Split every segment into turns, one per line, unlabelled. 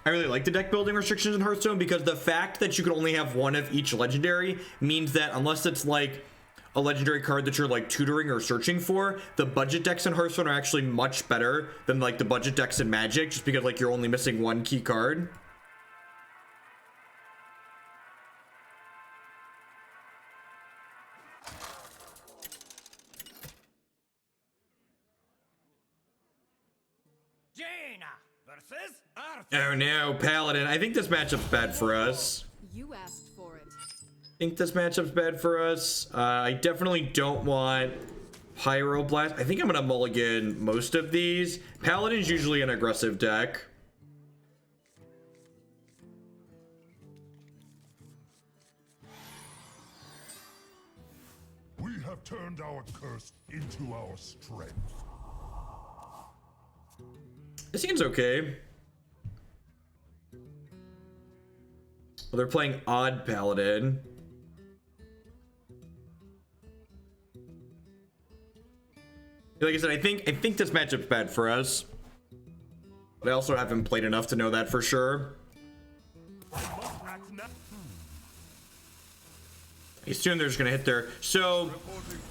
I really like the deck building restrictions in Hearthstone because the fact that you can only have one of each legendary means that unless it's like a legendary card that you're like tutoring or searching for, the budget decks in Hearthstone are actually much better than like the budget decks in Magic, just because like you're only missing one key card. Oh no, Paladin. I think this matchup's bad for us.
You asked for it.
I think this matchup's bad for us. I definitely don't want Pyroblast. I think I'm gonna mulligan most of these. Paladin's usually an aggressive deck.
We have turned our curse into our strength.
This seems okay. Well, they're playing Odd Paladin. Like I said, I think this matchup's bad for us. But I also haven't played enough to know that for sure. I assume they're just gonna hit there. So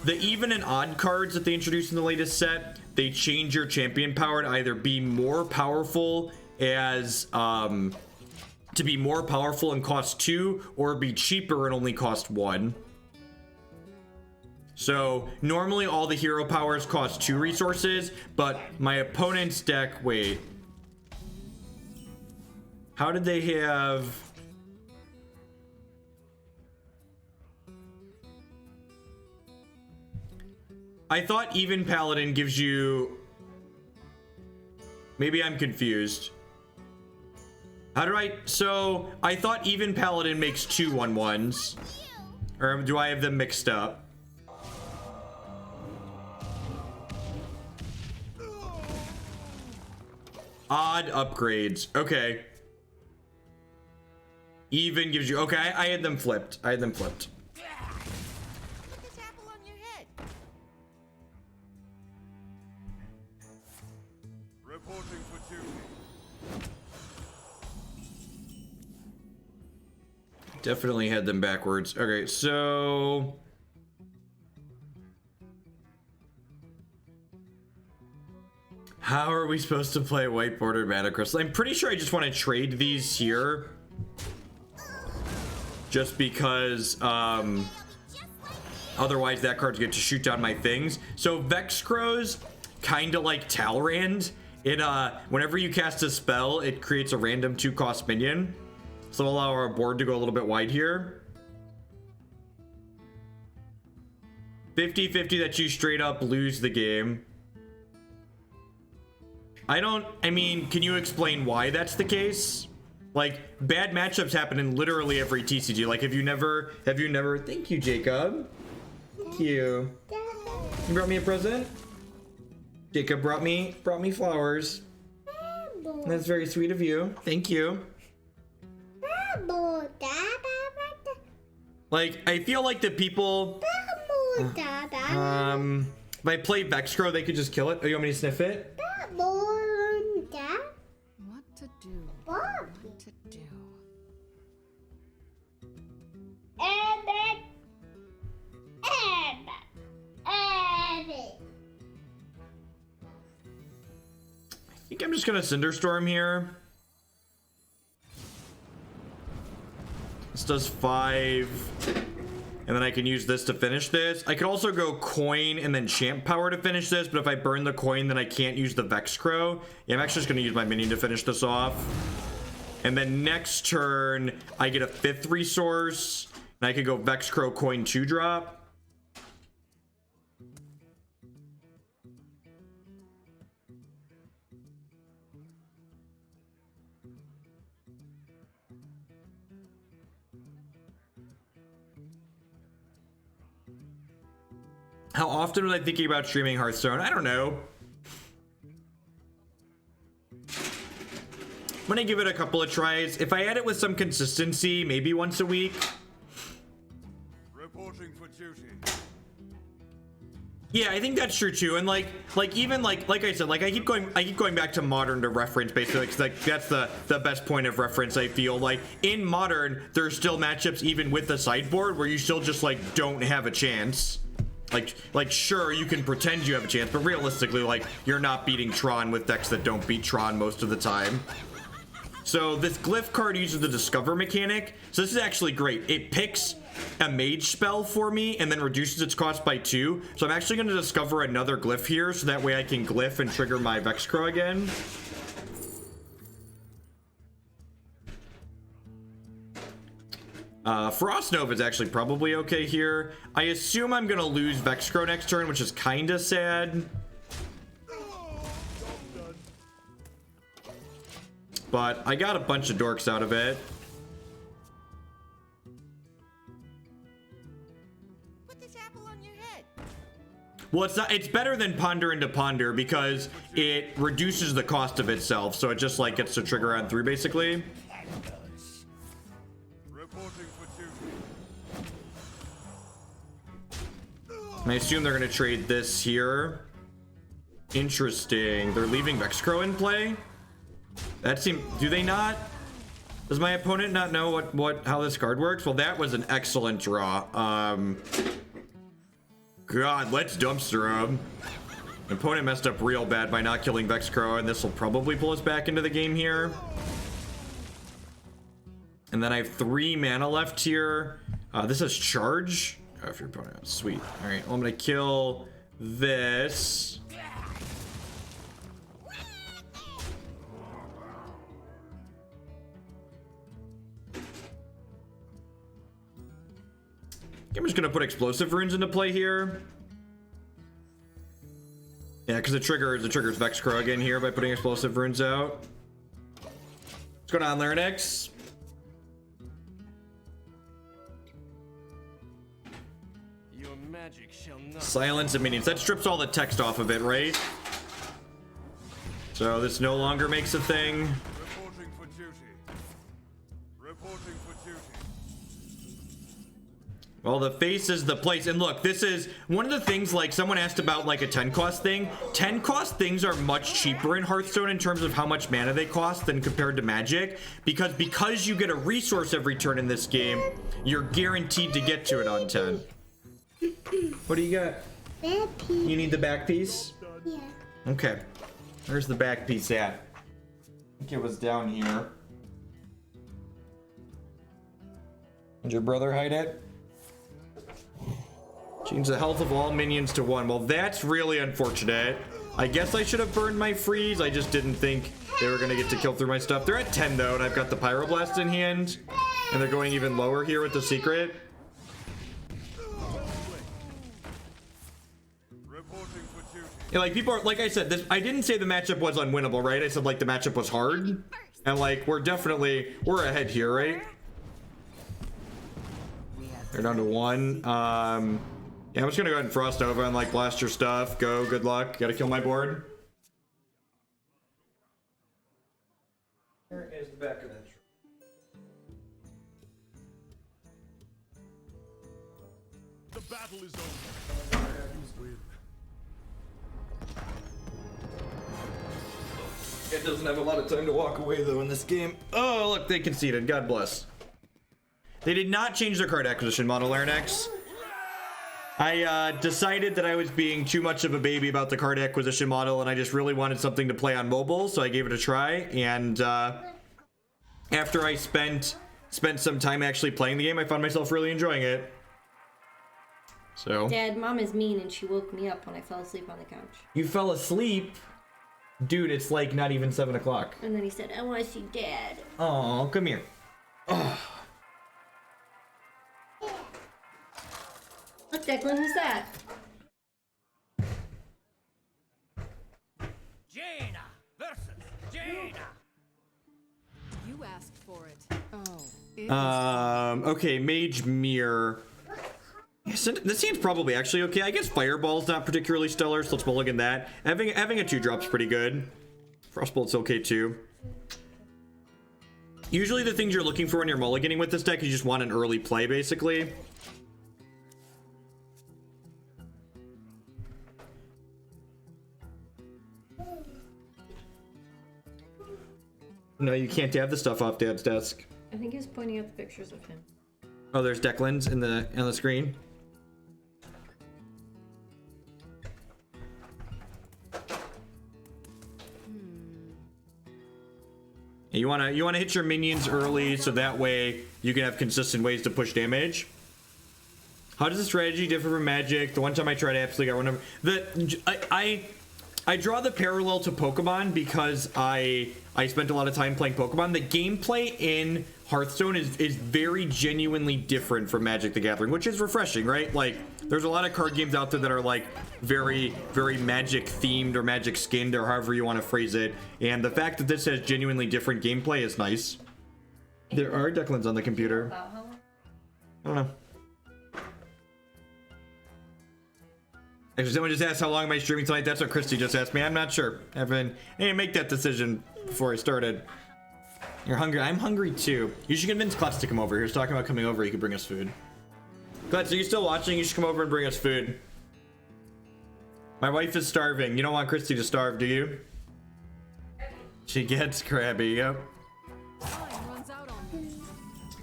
the even and odd cards that they introduced in the latest set, they change your champion power to either be more powerful as to be more powerful and cost 2, or be cheaper and only cost 1. So normally all the hero powers cost 2 resources, but my opponent's deck, wait, how did they have? I thought even Paladin gives you, maybe I'm confused. How do I, so I thought even Paladin makes 2 1/1s, or do I have them mixed up? Odd upgrades. Okay. Even gives you, okay, I had them flipped. I had them flipped.
Put this apple on your head.
Reporting for duty.
Definitely had them backwards. Okay, so how are we supposed to play white bordered mana crystal? I'm pretty sure I just want to trade these here, just because otherwise that card's get to shoot down my things. So Vex Crows, kind of like Talrand. It whenever you cast a spell, it creates a random 2-cost minion. So allow our board to go a little bit wide here. 50-50 that you straight up lose the game. I mean, can you explain why that's the case? Like, bad matchups happen in literally every TCG. Like, have you never, thank you, Jacob. Thank you. You brought me a present? Jacob brought me flowers. That's very sweet of you. Thank you. Like, I feel like the people, if I play Vex Crow, they could just kill it. Oh, you want me to sniff it?
What to do? What to do?
I think I'm just gonna Cinderstorm here. This does 5, and then I can use this to finish this. I could also go coin and then champ power to finish this, but if I burn the coin, then I can't use the Vex Crow. Yeah, I'm actually just gonna use my minion to finish this off. And then next turn, I get a 5th resource, and I could go Vex Crow coin 2-drop. How often was I thinking about streaming Hearthstone? I don't know. I'm gonna give it a couple of tries. If I add it with some consistency, maybe once a week.
Reporting for duty.
Yeah, I think that's true too. And like even like I said, like I keep going back to modern to reference basically, because like that's the best point of reference. I feel like in modern there's still matchups even with the sideboard where you still just like don't have a chance. Like sure you can pretend you have a chance, but realistically like you're not beating Tron with decks that don't beat Tron most of the time. So this glyph card uses the discover mechanic. So this is actually great. It picks a mage spell for me and then reduces its cost by 2. So I'm actually going to discover another glyph here so that way I can glyph and trigger my Vex Crow again. Frost Nova is actually probably okay here. I assume I'm going to lose Vex Crow next turn, which is kind of sad. But I got a bunch of dorks out of it.
Put this apple on your head.
Well, it's better than Ponder into Ponder because it reduces the cost of itself, so it just like gets to trigger on 3 basically.
Reporting for duty.
And I assume they're gonna trade this here. Interesting. They're leaving Vex Crow in play. That seems. Do they not? Does my opponent not know how this card works? Well, that was an excellent draw. God, let's dumpster him. Opponent messed up real bad by not killing Vex Crow, and this will probably pull us back into the game here. And then I have 3 mana left here. This is charge. Oh, if your opponent. Sweet. All right. Well, I'm gonna kill this. I'm just gonna put explosive runes into play here. Yeah, because it triggers Vex Crow again here by putting explosive runes out. What's going on, Larynx?
Your magic shall not.
Silence and minions. That strips all the text off of it, right? So this no longer makes a thing.
Reporting for duty. Reporting for duty.
Well, the face is the place. And look, this is one of the things, like someone asked about like a 10 cost thing. 10 cost things are much cheaper in Hearthstone in terms of how much mana they cost than compared to Magic. Because you get a resource every turn in this game, you're guaranteed to get to it on 10. What do you got?
Back piece.
You need the back piece?
Yeah.
Okay. Where's the back piece at? I think it was down here. Did your brother hide it? Change the health of all minions to 1. Well, that's really unfortunate. I guess I should have burned my freeze. I just didn't think they were going to get to kill through my stuff. They're at 10 though, and I've got the Pyroblast in hand. And they're going even lower here with the secret.
Reporting for duty.
Yeah, like people are, like I said, I didn't say the matchup was unwinnable, right? I said like the matchup was hard. And like we're ahead here, right? They're down to 1. Yeah, I'm just gonna go ahead and Frost Nova and like blast your stuff. Go, good luck. Gotta kill my board. Here is the back of that.
The battle is over. You win.
It doesn't have a lot of time to walk away though in this game. Oh, look, they conceded. God bless. They did not change their card acquisition model, Larynx. I decided that I was being too much of a baby about the card acquisition model, and I just really wanted something to play on mobile, so I gave it a try. And after I spent some time actually playing the game, I found myself really enjoying it. So.
Dad, Mom is mean, and she woke me up when I fell asleep on the couch.
You fell asleep? Dude, it's like not even 7 o'clock.
And then he said, I want to see Dad.
Oh, come here. Oh.
Look, Declan, who's that?
Jaina versus Jaina.
You asked for it. Oh.
Okay, Mage Mirror. This seems probably actually okay. I guess Fireball's not particularly stellar, so let's mulligan that. Having a 2-drop's pretty good. Frostbolt's okay too. Usually the things you're looking for when you're mulliganing with this deck, you just want an early play, basically. No, you can't have the stuff off Dad's desk.
I think he was pointing out the pictures of him.
Oh, there's Declan's on the screen. You wanna hit your minions early so that way you can have consistent ways to push damage. How does the strategy differ from Magic? The one time I tried, I absolutely got one of I draw the parallel to Pokemon because I spent a lot of time playing Pokemon. The gameplay in Hearthstone is very genuinely different from Magic the Gathering, which is refreshing, right? Like, there's a lot of card games out there that are like very Magic themed or Magic skinned or however you want to phrase it. And the fact that this has genuinely different gameplay is nice. There are Declan's on the computer.
About how long?
I don't know. Actually, someone just asked how long am I streaming tonight? That's what Christy just asked me. I'm not sure. I didn't make that decision before I started. You're hungry? I'm hungry too. You should convince Klutz to come over. He was talking about coming over. He could bring us food. Klutz, are you still watching? You should come over and bring us food. My wife is starving. You don't want Christy to starve, do you? She gets crabby, yep.
Time runs out on me.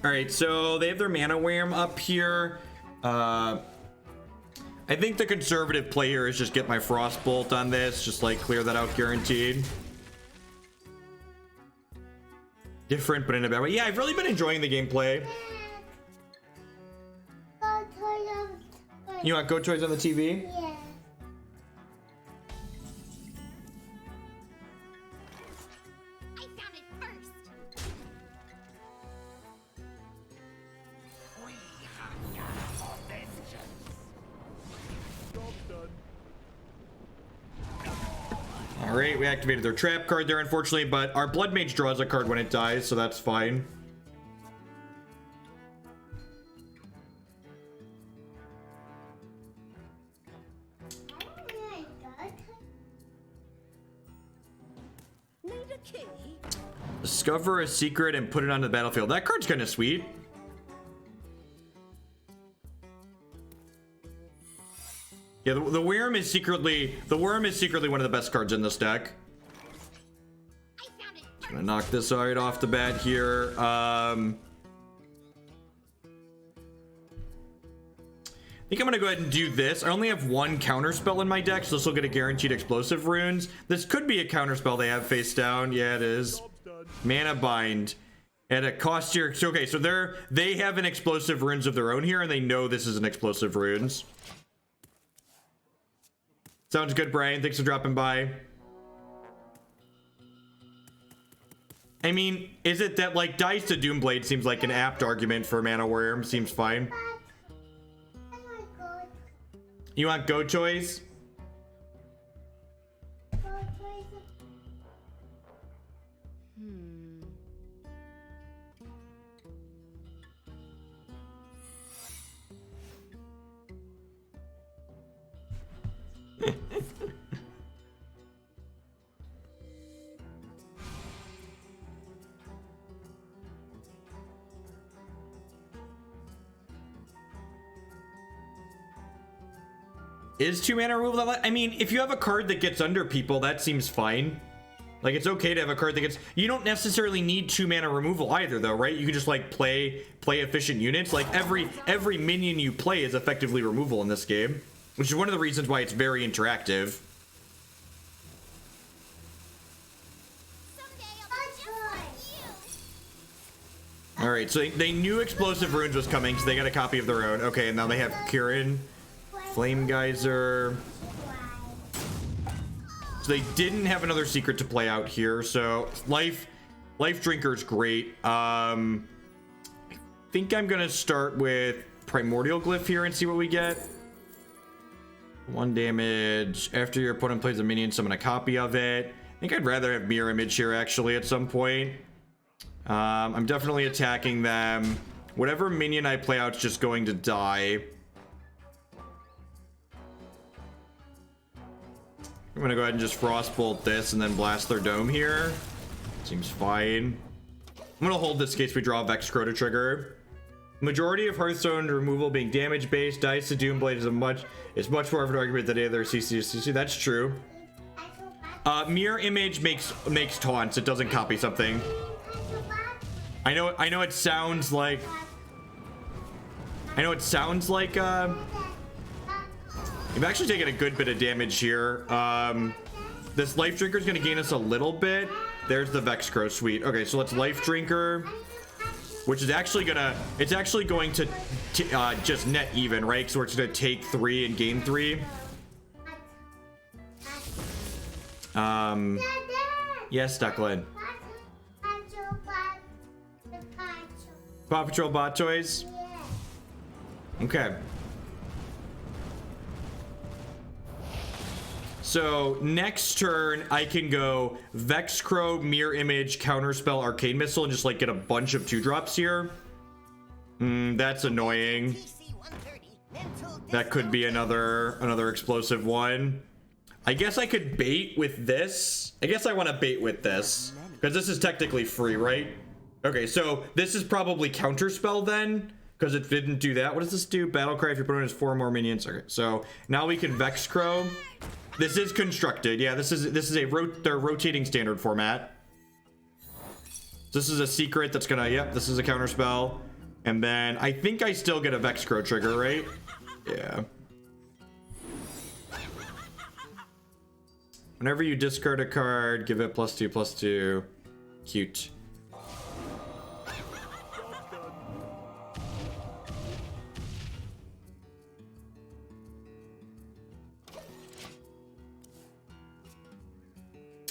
Alright, so they have their mana Wyrm up here. I think the conservative play here is just get my Frostbolt on this. Just like clear that out guaranteed. Different, but in a bad way. Yeah, I've really been enjoying the gameplay. You want Go Toys on the TV?
Yeah. I found it first.
We have for vengeance.
All right, we activated their trap card there, unfortunately, but our Bloodmage draws a card when it dies, so that's fine.
Need a key?
Discover a secret and put it on the battlefield. That card's kind of sweet. Yeah, the Wyrm is secretly one of the best cards in this deck.
I found it
I'm gonna knock this right off the bat here. I think I'm gonna go ahead and do this. I only have one counterspell in my deck, so this will get a guaranteed explosive runes. This could be a counterspell they have face down. Yeah, it is. Mana bind. At a cost here. Okay, so they have an explosive runes of their own here, and they know this is an explosive runes. Sounds good, Brian. Thanks for dropping by. I mean, is it that like Dice to Doomblade seems like an apt argument for Mana Wyrm? Seems fine.
Oh my god.
You want Go Toys? Is 2 mana removal that? I mean, if you have a card that gets under people, that seems fine. Like, it's okay to have a card that gets... You don't necessarily need 2 mana removal either, though, right? You can just, like, play efficient units. Like, every minion you play is effectively removal in this game, which is one of the reasons why it's very interactive.
Someday I'll be just like you.
All right, so they knew Explosive Runes was coming, so they got a copy of their own. Okay, and now they have Kirin, Flame Geyser. So they didn't have another secret to play out here. So Lifedrinker is great. I think I'm gonna start with Primordial Glyph here and see what we get. 1 damage. After your opponent plays a minion, summon a copy of it. I think I'd rather have Mirror Image here actually at some point. I'm definitely attacking them. Whatever minion I play out is just going to die. I'm gonna go ahead and just Frostbolt this and then blast their dome here. Seems fine. I'm gonna hold this in case we draw Vex Crow to trigger. Majority of Hearthstone removal being damage based. Dice to Doomblade is much more of an argument than any other CC. That's true. Mirror Image makes taunts. It doesn't copy something. I know it sounds like you've actually taken a good bit of damage here. This Lifedrinker is going to gain us a little bit. There's the Vex Crow suite. Okay, so let's Lifedrinker, which is actually going to just net even, right? So we're just going to take 3 and gain 3. Yes, Declan. Paw Patrol bot toys. Okay. So next turn, I can go Vex Crow, Mirror Image, Counterspell, Arcane Missile, and just like get a bunch of 2-drops here. That's annoying. That could be another explosive one. I guess I could bait with this. I guess I want to bait with this because this is technically free, right? Okay, so this is probably Counterspell then, because it didn't do that. What does this do? Battlecry if your opponent has 4 more minions. Okay, so now we can Vex Crow. This is constructed. Yeah, this is their rotating standard format. This is a secret that's gonna, yep, this is a Counterspell. And then I think I still get a Vex Crow trigger, right? Yeah. Whenever you discard a card, give it +2/+2. Cute.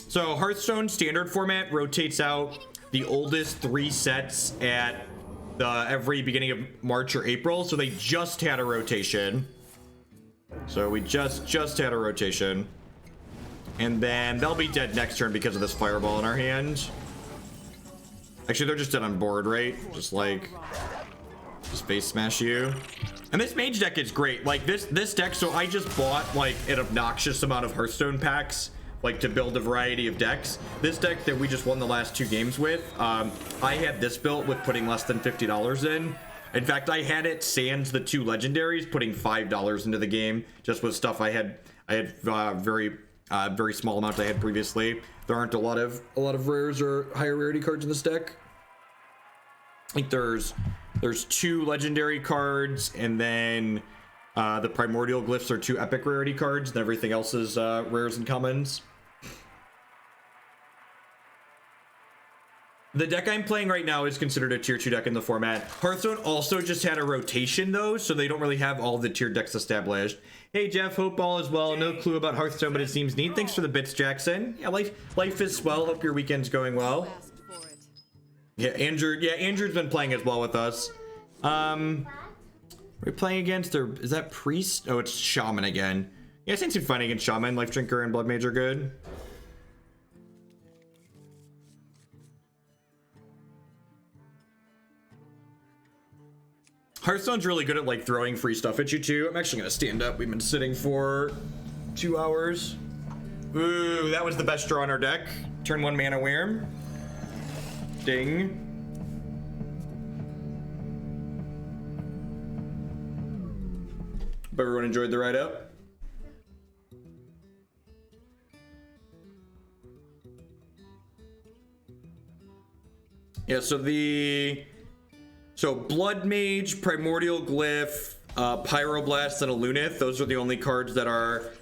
So Hearthstone standard format rotates out the oldest 3 sets at every beginning of March or April. So they just had a rotation. So we just had a rotation. And then they'll be dead next turn because of this fireball in our hand. Actually, they're just dead on board, right? Just face smash you. And this mage deck is great. Like this deck, so I just bought like an obnoxious amount of Hearthstone packs, like to build a variety of decks. This deck that we just won the last 2 games with, I had this built with putting less than $50 in. In fact, I had it sans the 2 legendaries, putting $5 into the game just with stuff I had very small amount I had previously. There aren't a lot of rares or higher rarity cards in this deck. I think there's 2 legendary cards, and then the Primordial Glyphs are 2 epic rarity cards, and everything else is rares and commons. The deck I'm playing right now is considered a tier 2 deck in the format. Hearthstone also just had a rotation though, so they don't really have all the tier decks established. Hey Jeff, hope all is well. No clue about Hearthstone, but it seems neat. Thanks for the bits, Jackson. Yeah, life is swell. Hope your weekend's going well. Yeah, Andrew's been playing as well with us. We're playing against, or is that Priest? Oh, it's Shaman again. Yeah, I think some fighting against Shaman. Lifedrinker and Bloodmage are good. Hearthstone's really good at like throwing free stuff at you too. I'm actually gonna stand up. We've been sitting for 2 hours. Ooh, that was the best draw on our deck. Turn 1 mana Wyrm. Ding. Hope everyone enjoyed the ride up. Yeah, so Bloodmage, Primordial Glyph, Pyroblast, and Aluneth, those are the only cards that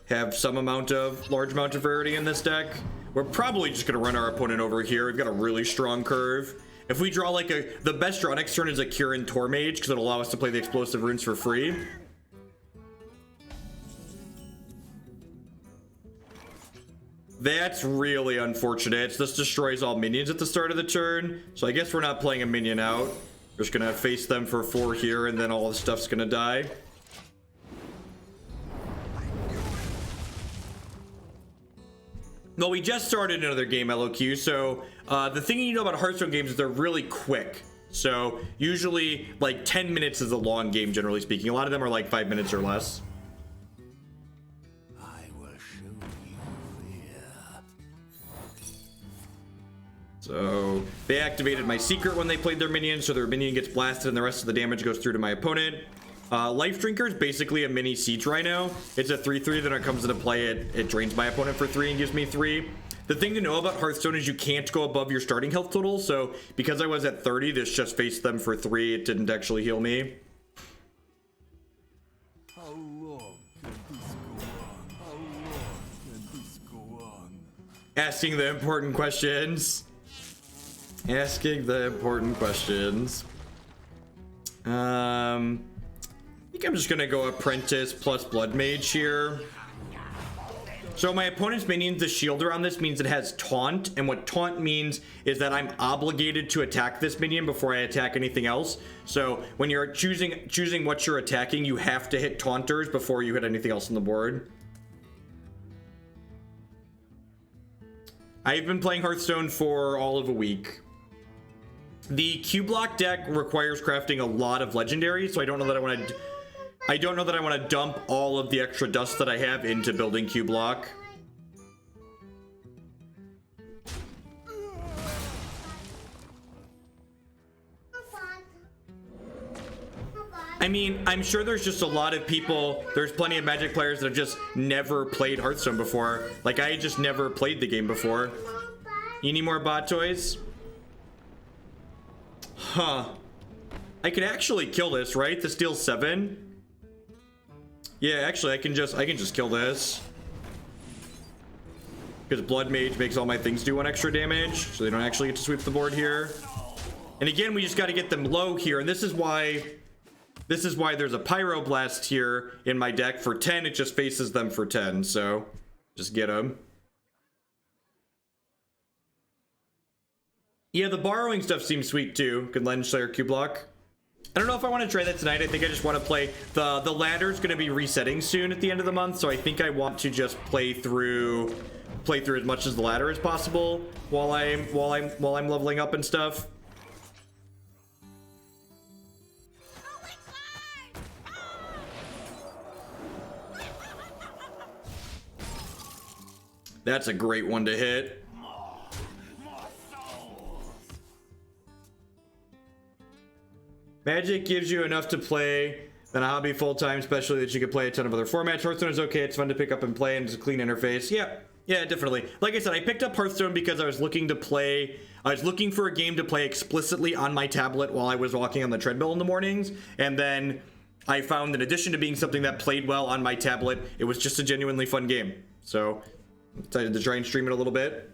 have some large amount of rarity in this deck. We're probably just gonna run our opponent over here. We've got a really strong curve. If we draw the best draw next turn is a Kirin Tor Mage, because it'll allow us to play the explosive runes for free. That's really unfortunate. This destroys all minions at the start of the turn, so I guess we're not playing a minion out. We're just gonna face them for 4 here, and then all the stuff's gonna die. Well, we just started another game, LOQ, so the thing you know about Hearthstone games is they're really quick. So usually like 10 minutes is a long game, generally speaking. A lot of them are like 5 minutes or less.
I will show you fear.
So they activated my secret when they played their minion, so their minion gets blasted and the rest of the damage goes through to my opponent. Lifedrinker is basically a mini Siege Rhino. It's a 3/3 that when it comes into play, it drains my opponent for 3 and gives me 3. The thing to know about Hearthstone is you can't go above your starting health total. So because I was at 30, this just faced them for 3. It didn't actually heal me.
How long can this go on? How long can this go on?
Asking the important questions. Asking the important questions. I think I'm just gonna go Apprentice plus Bloodmage here. So my opponent's minions, the shielder on this means it has taunt, and what taunt means is that I'm obligated to attack this minion before I attack anything else. So when you're choosing what you're attacking, you have to hit taunters before you hit anything else on the board. I've been playing Hearthstone for all of a week. The Q block deck requires crafting a lot of legendaries, so I don't know that I want to dump all of the extra dust that I have into building Q block. I mean, I'm sure there's just a lot of people, there's plenty of Magic players that have just never played Hearthstone before. Like, I just never played the game before. You need more bot toys? Huh. I could actually kill this, right? This deals 7. Yeah, actually, I can just kill this. Because Bloodmage makes all my things do 1 extra damage, so they don't actually get to sweep the board here. And again, we just got to get them low here, and this is why there's a Pyroblast here in my deck. For 10, it just faces them for 10, so just get them. Yeah, the borrowing stuff seems sweet too. Could lend Slayer Q block. I don't know if I want to try that tonight. I think I just want to play the ladder's going to be resetting soon at the end of the month, so I think I want to just play through as much as the ladder as possible while I'm leveling up and stuff. That's a great one to hit. Magic gives you enough to play than a hobby full-time, especially that you can play a ton of other formats. Hearthstone is okay. It's fun to pick up and play, and it's a clean interface. Yeah, definitely. Like I said, I picked up Hearthstone because I was looking for a game to play explicitly on my tablet while I was walking on the treadmill in the mornings. And then I found, in addition to being something that played well on my tablet, it was just a genuinely fun game. So I decided to try and stream it a little bit.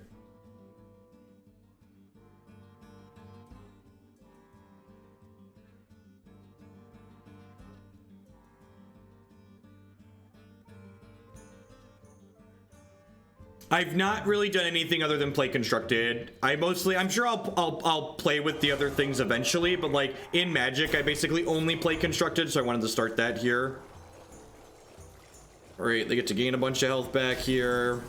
I've not really done anything other than play constructed. I'm sure I'll play with the other things eventually, but like in Magic, I basically only play constructed, so I wanted to start that here. All right, they get to gain a bunch of health back here.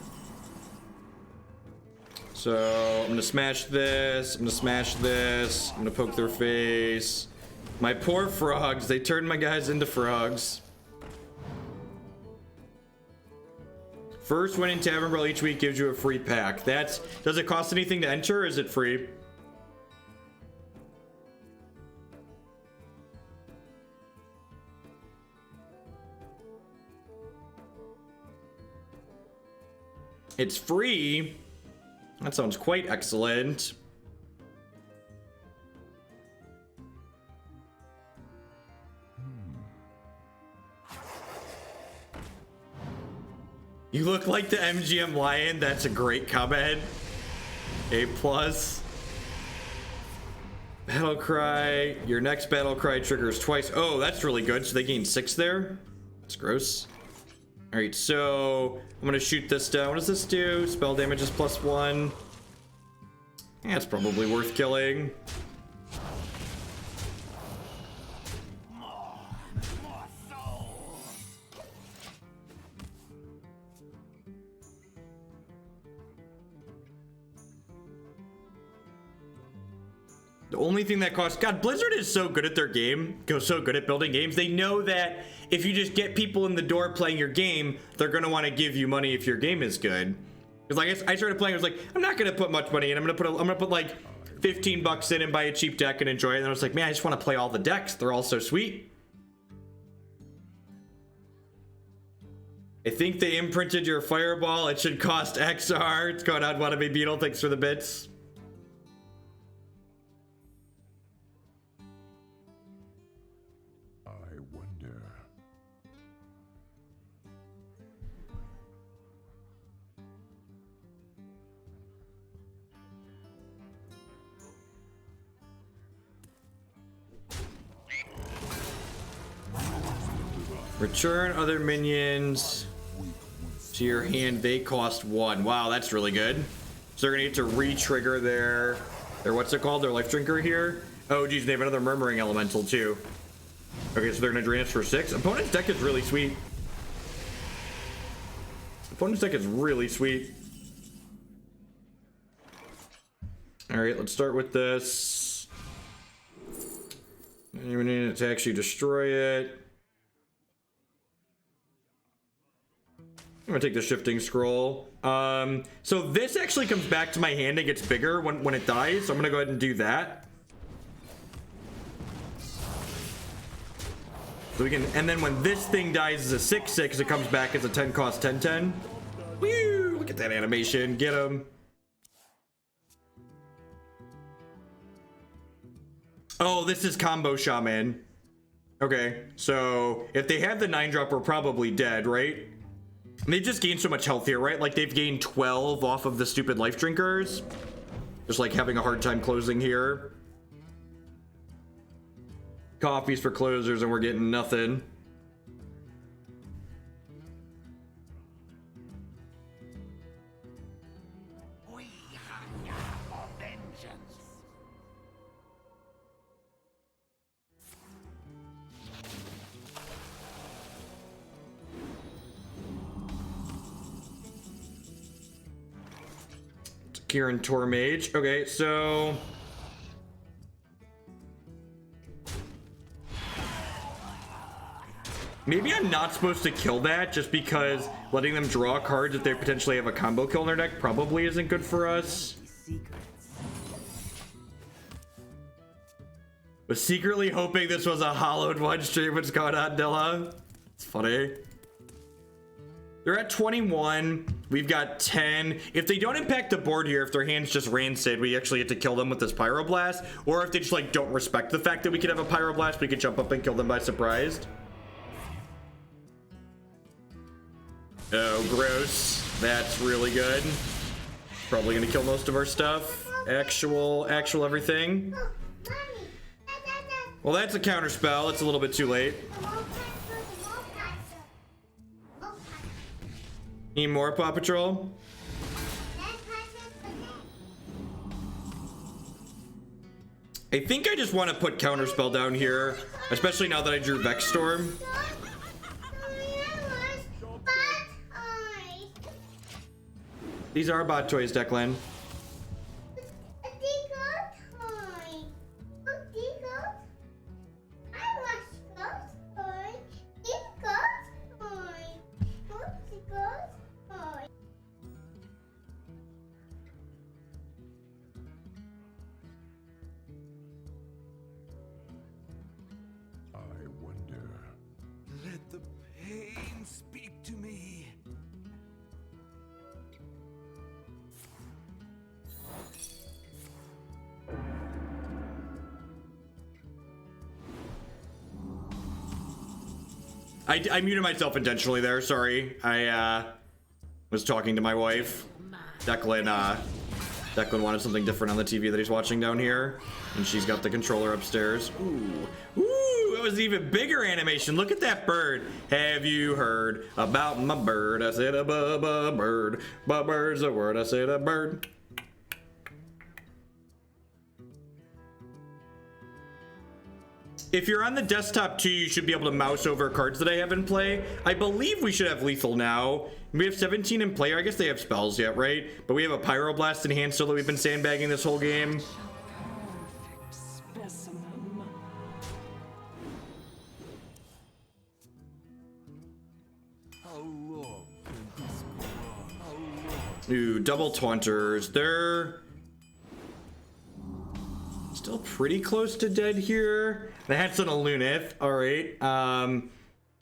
So I'm gonna smash this. I'm gonna smash this. I'm gonna poke their face. My poor frogs. They turned my guys into frogs. First win in Tavern Brawl each week gives you a free pack. Does it cost anything to enter, or is it free? It's free? That sounds quite excellent. You look like the MGM Lion. That's a great comment. A+. Battle Cry. Your next Battle Cry triggers twice. Oh, that's really good. So they gain 6 there. That's gross. All right, so I'm gonna shoot this down. What does this do? Spell damage is +1. Yeah, it's probably worth killing. The only thing that costs... God, Blizzard is so good at their game. So good at building games. They know that if you just get people in the door playing your game, they're going to want to give you money if your game is good. Because like I started playing, I was like, I'm not going to put much money in. I'm going to put like $15 in and buy a cheap deck and enjoy it. And I was like, man, I just want to play all the decks. They're all so sweet. I think they imprinted your fireball. It should cost XR. It's going on Wannabe Beetle. Thanks for the bits.
I wonder.
Return other minions to your hand. They cost 1. Wow, that's really good. So they're gonna get to re-trigger their what's it called? Their Lifedrinker here. Oh geez, they have another Murmuring Elemental too. Okay, so they're gonna drain us for 6. Opponent's deck is really sweet. Opponent's deck is really sweet. All right, let's start with this. And we need to actually destroy it. I'm gonna take the Shifting Scroll. So this actually comes back to my hand and gets bigger when it dies. So I'm gonna go ahead and do that. So we can, and then when this thing dies as a 6/6, it comes back as a 10 cost 10/10. Woo! Look at that animation. Get him. Oh, this is Combo Shaman. Okay, so if they have the 9-drop, we're probably dead, right? And they just gained so much health here, right? Like they've gained 12 off of the stupid Lifedrinkers. Just like having a hard time closing here. Coffees for closers and we're getting nothing.
We hunger for vengeance.
Kirin Tor Mage. Okay, so maybe I'm not supposed to kill that just because letting them draw cards if they potentially have a combo kill in their deck probably isn't good for us. Was secretly hoping this was a hollowed one stream. What's going on, Dilla? It's funny. They're at 21. We've got 10. If they don't impact the board here, if their hand's just rancid, we actually get to kill them with this Pyroblast. Or if they just like don't respect the fact that we could have a Pyroblast, we could jump up and kill them by surprise. Oh, gross. That's really good. Probably gonna kill most of our stuff. Actual everything. Well, that's a counterspell. It's a little bit too late. Need more Paw Patrol? I think I just want to put Counterspell down here, especially now that I drew Vex Storm. These are bot toys, Declan.
Let the pain speak to me.
I muted myself intentionally there. Sorry. I was talking to my wife. Declan wanted something different on the TV that he's watching down here, and she's got the controller upstairs. Ooh. Ooh, that was an even bigger animation. Look at that bird. Have you heard about my bird? I said a bird. Bird's a word. I said a bird. If you're on the desktop too, you should be able to mouse over cards that I have in play. I believe we should have lethal now. We have 17 in player. I guess they have spells yet, right? But we have a Pyroblast in hand still that we've been sandbagging this whole game. Ooh, double taunters. They're still pretty close to dead here. That's an Aluneth. All right.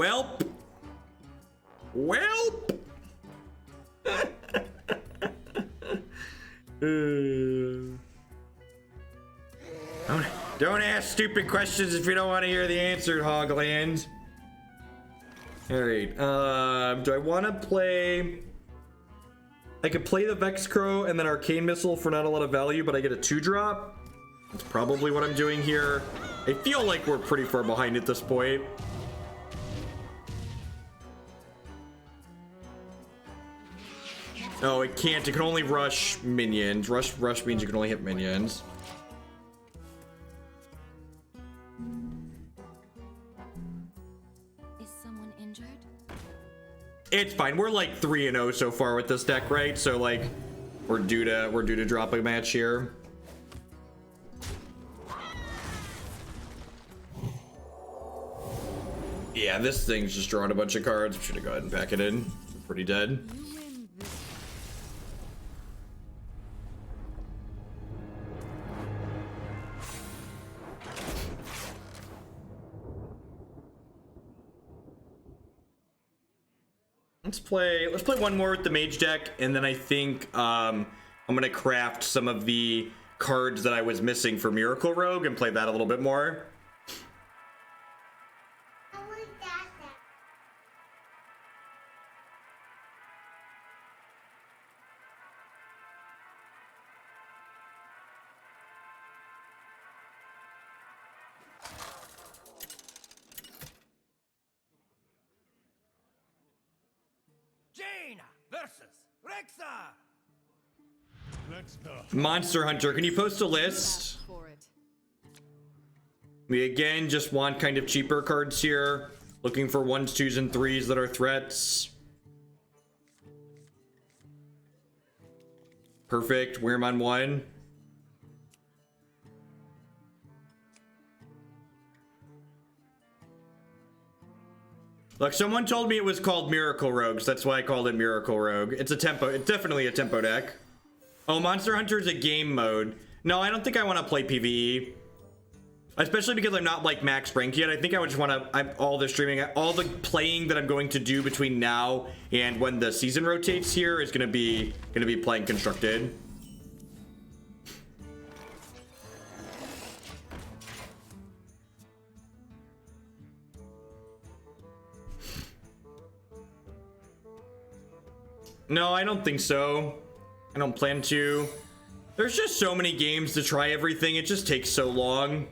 Welp. Welp. Don't ask stupid questions if you don't want to hear the answer, Hogland. Alright, do I want to play... I could play the Vex Crow and then Arcane Missile for not a lot of value, but I get a 2-drop. That's probably what I'm doing here. I feel like we're pretty far behind at this point. Oh, it can't. It can only rush minions. Rush means you can only hit minions.
Is someone injured?
It's fine. We're like 3-0 so far with this deck, right? So like we're due to drop a match here. Yeah, this thing's just drawing a bunch of cards. We should have go ahead and pack it in. We're pretty dead. Let's play one more with the mage deck, and then I think I'm gonna craft some of the cards that I was missing for Miracle Rogue and play that a little bit more.
Jaina versus Rexar.
Let's go.
Monster Hunter, can you post a list?
Ask for it.
We again just want kind of cheaper cards here. Looking for 1s, 2s, and 3s that are threats. Perfect. Wyrm on 1. Look, someone told me it was called Miracle Rogues. That's why I called it Miracle Rogue. It's a tempo. It's definitely a tempo deck. Oh, Monster Hunter is a game mode. No, I don't think I want to play PvE. Especially because I'm not like max rank yet. I think I would just want to, all the streaming, all the playing that I'm going to do between now and when the season rotates here is gonna be playing Constructed. No, I don't think so. I don't plan to. There's just so many games to try everything. It just takes so long.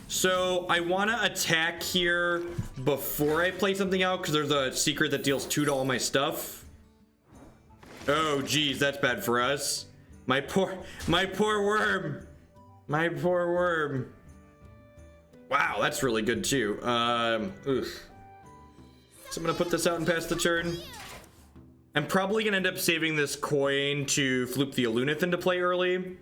So I want to attack here before I play something out because there's a secret that deals 2 to all my stuff. Oh, geez, that's bad for us. My poor Wyrm. My poor Wyrm. Wow, that's really good too. Oof. So I'm gonna put this out and pass the turn. I'm probably gonna end up saving this coin to floop the Aluneth into play early.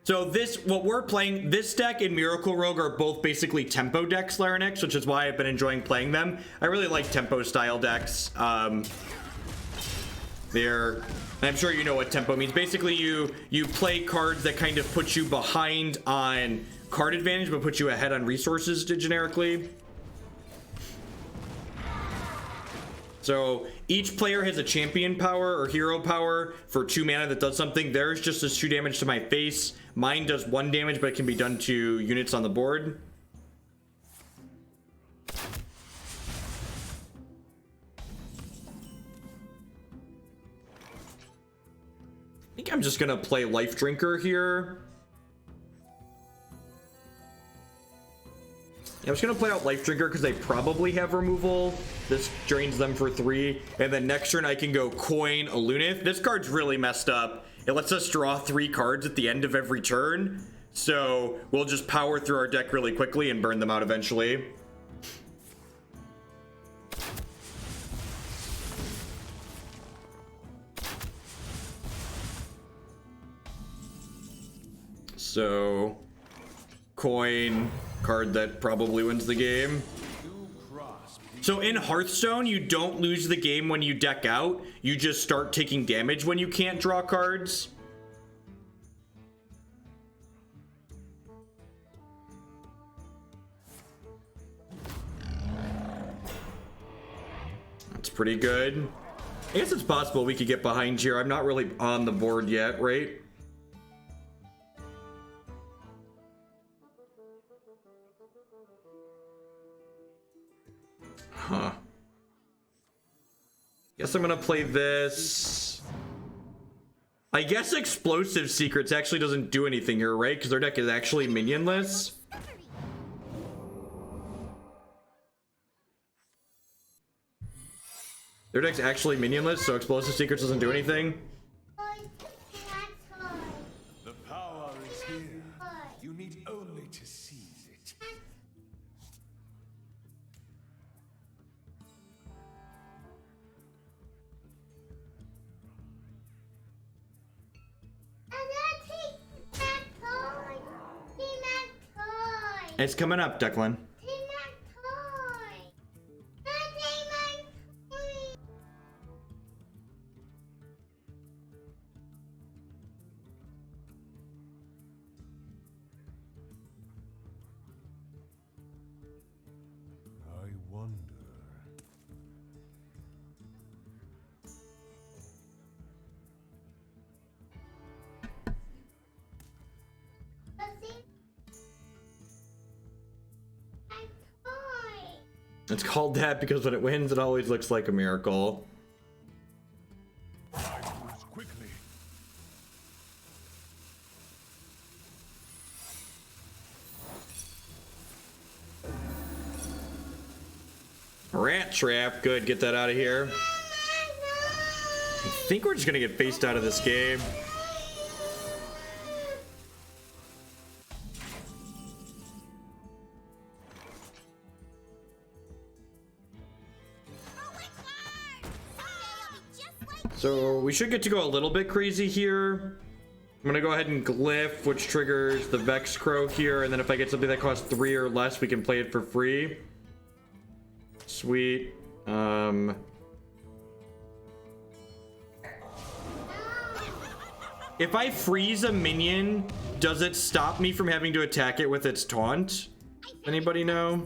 So what we're playing, this deck and Miracle Rogue are both basically tempo decks, Larynx, which is why I've been enjoying playing them. I really like tempo style decks. I'm sure you know what tempo means. Basically, you play cards that kind of put you behind on card advantage, but put you ahead on resources generically. So each player has a champion power or hero power for 2 mana that does something. Theirs just does 2 damage to my face. Mine does 1 damage, but it can be done to units on the board. I think I'm just gonna play Lifedrinker here. I'm just gonna play out Lifedrinker because they probably have removal. This drains them for 3. And then next turn I can go coin Aluneth. This card's really messed up. It lets us draw 3 cards at the end of every turn. So we'll just power through our deck really quickly and burn them out eventually. So coin, card that probably wins the game. So in Hearthstone, you don't lose the game when you deck out. You just start taking damage when you can't draw cards. pretty good. I guess it's possible we could get behind here. I'm not really on the board yet, right? Huh. Guess I'm gonna play this. I guess Explosive Secrets actually doesn't do anything here, right? Because their deck is actually minionless. Their deck's actually minionless, so Explosive Secrets doesn't do anything.
The power is here. You need only to seize it.
It's coming up, Declan.
I wonder.
It's called that because when it wins, it always looks like a miracle.
I moves quickly.
Rat trap, good, get that out of here. I think we're just gonna get faced out of this game. So we should get to go a little bit crazy here. I'm gonna go ahead and Glyph, which triggers the Vex Crow here, and then if I get something that costs 3 or less, we can play it for free. Sweet. If I freeze a minion, does it stop me from having to attack it with its taunt? Anybody know?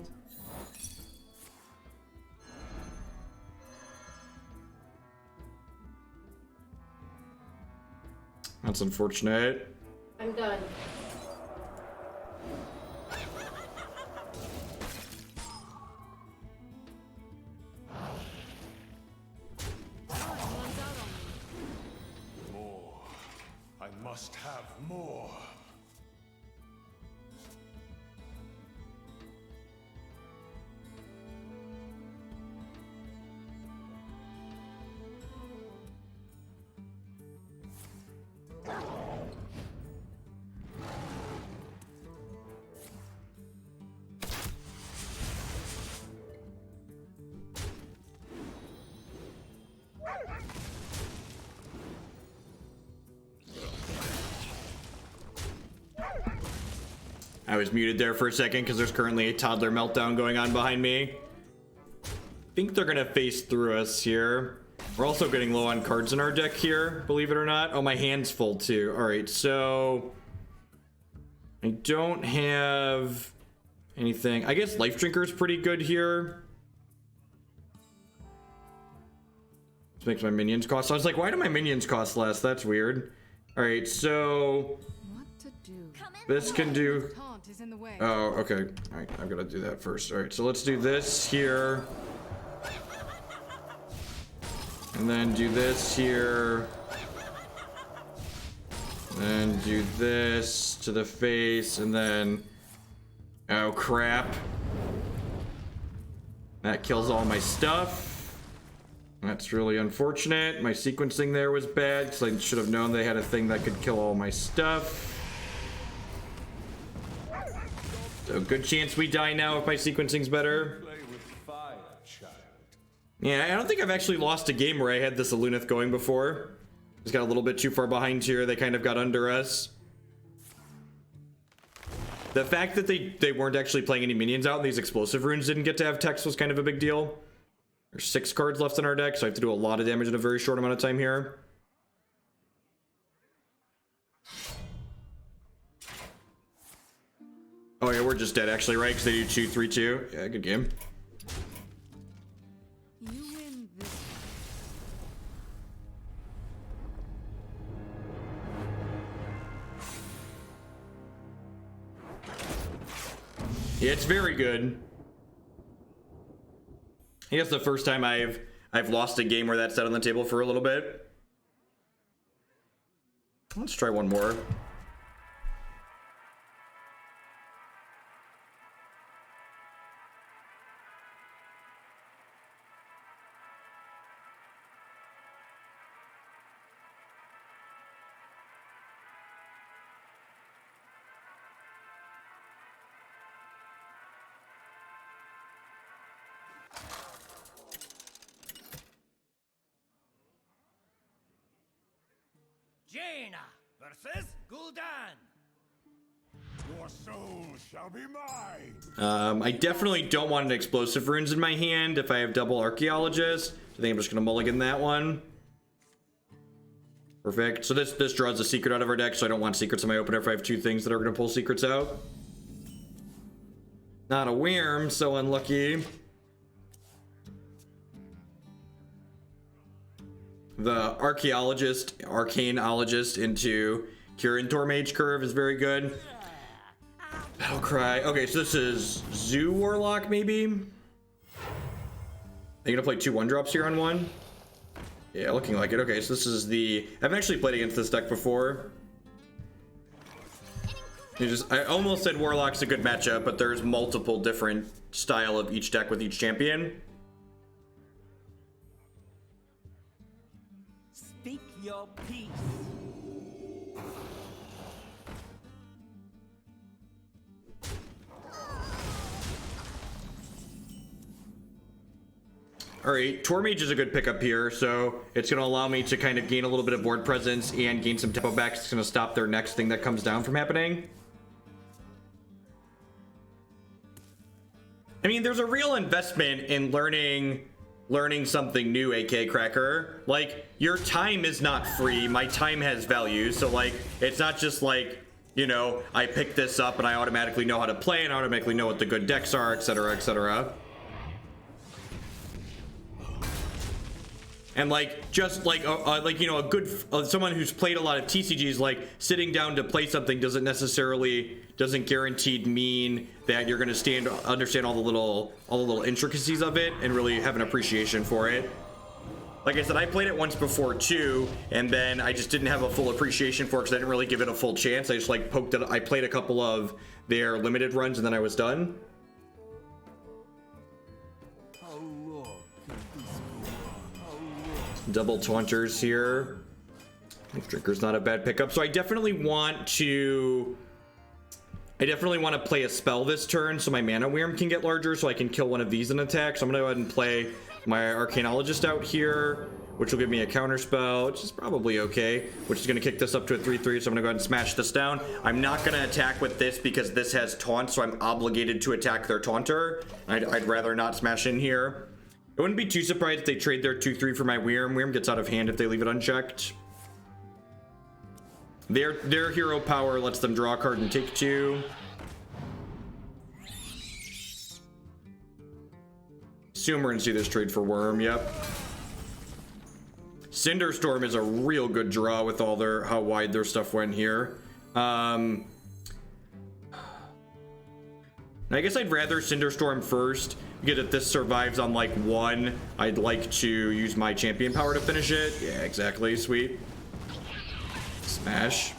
That's unfortunate.
I'm done.
Time runs out on me.
More. I must have more.
I was muted there for a second because there's currently a toddler meltdown going on behind me. I think they're gonna face through us here. We're also getting low on cards in our deck here, believe it or not. Oh, my hand's full too. All right, so I don't have anything. I guess Lifedrinker is pretty good here. This makes my minions cost. I was like, why do my minions cost less? That's weird. All right, so
What to do?
this can do.
Taunt is in the way.
Oh, okay. All right, I've got to do that first. All right, so let's do this here. And then do this here. And do this to the face, and then... Oh, crap. That kills all my stuff. That's really unfortunate. My sequencing there was bad, because I should have known they had a thing that could kill all my stuff. So good chance we die now if my sequencing's better.
Play with fire, child.
Yeah, I don't think I've actually lost a game where I had this Aluneth going before. Just got a little bit too far behind here. They kind of got under us. The fact that they weren't actually playing any minions out and these explosive runes didn't get to have text was kind of a big deal. There's 6 cards left in our deck, so I have to do a lot of damage in a very short amount of time here. Oh yeah, we're just dead actually, right? Because they do 2-3-2. Yeah, good game.
You win this
Yeah, it's very good. I guess the first time I've lost a game where that's set on the table for a little bit. Let's try one more.
Jaina versus Gul'dan.
Your soul shall be mine.
I definitely don't want an explosive runes in my hand if I have double Archaeologist. I think I'm just gonna mulligan that one. Perfect. So this draws a secret out of our deck, so I don't want secrets in my opener if I have two things that are gonna pull secrets out. Not a Wyrm, so unlucky. The Arcanologist into Kirin Tor Mage curve is very good. Battle Cry. Okay, so this is Zoo Warlock, maybe? Are you gonna play 2 1-drops here on one? Yeah, looking like it. Okay, so this is the... I haven't actually played against this deck before. I almost said Warlock's a good matchup, but there's multiple different style of each deck with each champion.
Speak your peace.
Alright, Tor Mage is a good pickup here, so it's going to allow me to kind of gain a little bit of board presence and gain some tempo back. It's going to stop their next thing that comes down from happening. I mean, there's a real investment in learning something new, AK Cracker. Like, your time is not free. My time has value, so like, it's not just like, you know, I pick this up and I automatically know how to play and automatically know what the good decks are, etc., etc. And like, just like you know, a good someone who's played a lot of TCGs, like sitting down to play something doesn't guaranteed mean that you're going to understand all the little intricacies of it and really have an appreciation for it. Like I said, I played it once before too, and then I just didn't have a full appreciation for it because I didn't really give it a full chance. I just like poked it. I played a couple of their limited runs and then I was done. Double Taunters here. Lifedrinker's not a bad pickup. So I definitely want to play a spell this turn so my mana Wyrm can get larger so I can kill one of these in attack. So I'm gonna go ahead and play my Arcanologist out here, which will give me a Counterspell, which is probably okay, which is gonna kick this up to a 3/3. So I'm gonna go ahead and smash this down. I'm not gonna attack with this because this has taunt, so I'm obligated to attack their Taunter. I'd rather not smash in here. I wouldn't be too surprised if they trade their 2/3 for my Wyrm. Wyrm gets out of hand if they leave it unchecked. Their hero power lets them draw a card and take 2. Assume we're gonna see this trade for Wyrm, yep. Cinderstorm is a real good draw with all how wide their stuff went here. I guess I'd rather Cinderstorm first. Get if this survives on like 1, I'd like to use my champion power to finish it. Yeah, exactly. Sweet. Smash.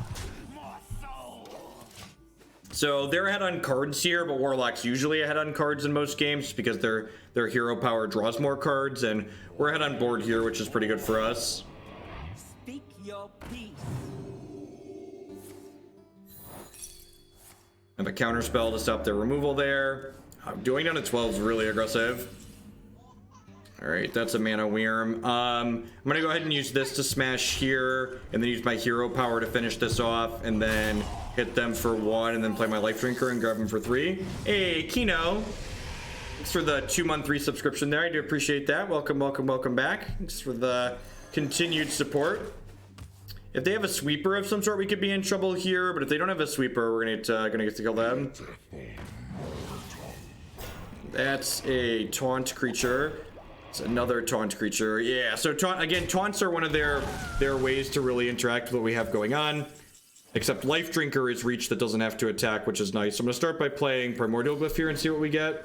So they're ahead on cards here, but Warlock's usually ahead on cards in most games because their hero power draws more cards, and we're ahead on board here, which is pretty good for us.
Speak your peace.
I have a Counterspell to stop their removal there. Doing down to 12 is really aggressive. All right, that's a mana Wyrm. I'm gonna go ahead and use this to smash here, and then use my hero power to finish this off, and then hit them for 1, and then play my Lifedrinker and grab them for 3. Hey, Kino. Thanks for the 2-month resubscription there. I do appreciate that. Welcome, welcome, welcome back. Thanks for the continued support. If they have a sweeper of some sort, we could be in trouble here, but if they don't have a sweeper, we're gonna get to kill them. That's a taunt creature. It's another taunt creature. Yeah, so taunts are one of their ways to really interact with what we have going on. Except Lifedrinker is reach that doesn't have to attack, which is nice. So I'm gonna start by playing Primordial Glyph here and see what we get.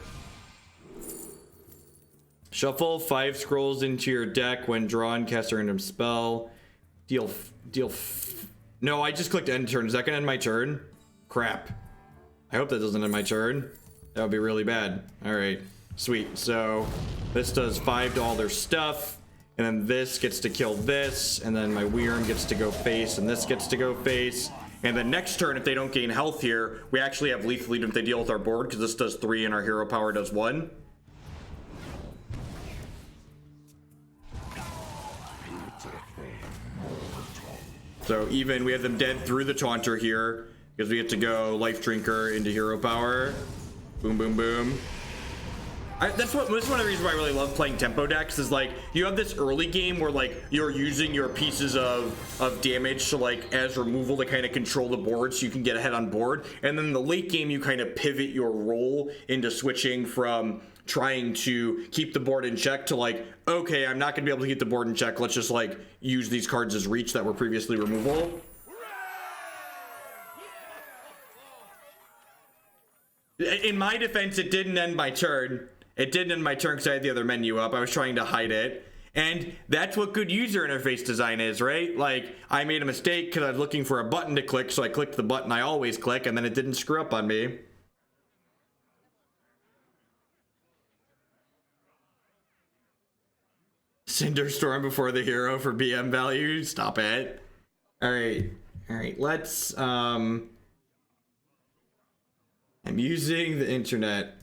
Shuffle 5 scrolls into your deck when drawn, cast a random spell. No, I just clicked end turn. Is that gonna end my turn? Crap. I hope that doesn't end my turn. That would be really bad. All right, sweet. So this does 5 to all their stuff, and then this gets to kill this, and then my Wyrm gets to go face, and this gets to go face. And then next turn, if they don't gain health here, we actually have lethal even if they deal with our board, because this does 3 and our hero power does 1. So even we have them dead through the Taunter here, because we get to go Lifedrinker into hero power. Boom, boom, boom. This is one of the reasons why I really love playing tempo decks, is like you have this early game where like you're using your pieces of damage to like as removal to kind of control the board so you can get ahead on board, and then in the late game you kind of pivot your role into switching from trying to keep the board in check to like, okay, I'm not gonna be able to keep the board in check, let's just like use these cards as reach that were previously removal. In my defense, it didn't end my turn. It didn't end my turn because I had the other menu up. I was trying to hide it. And that's what good user interface design is, right? Like, I made a mistake because I was looking for a button to click, so I clicked the button I always click, and then it didn't screw up on me. Cinderstorm before the hero for BM value? Stop it. Alright. Alright, let's, I'm using the internet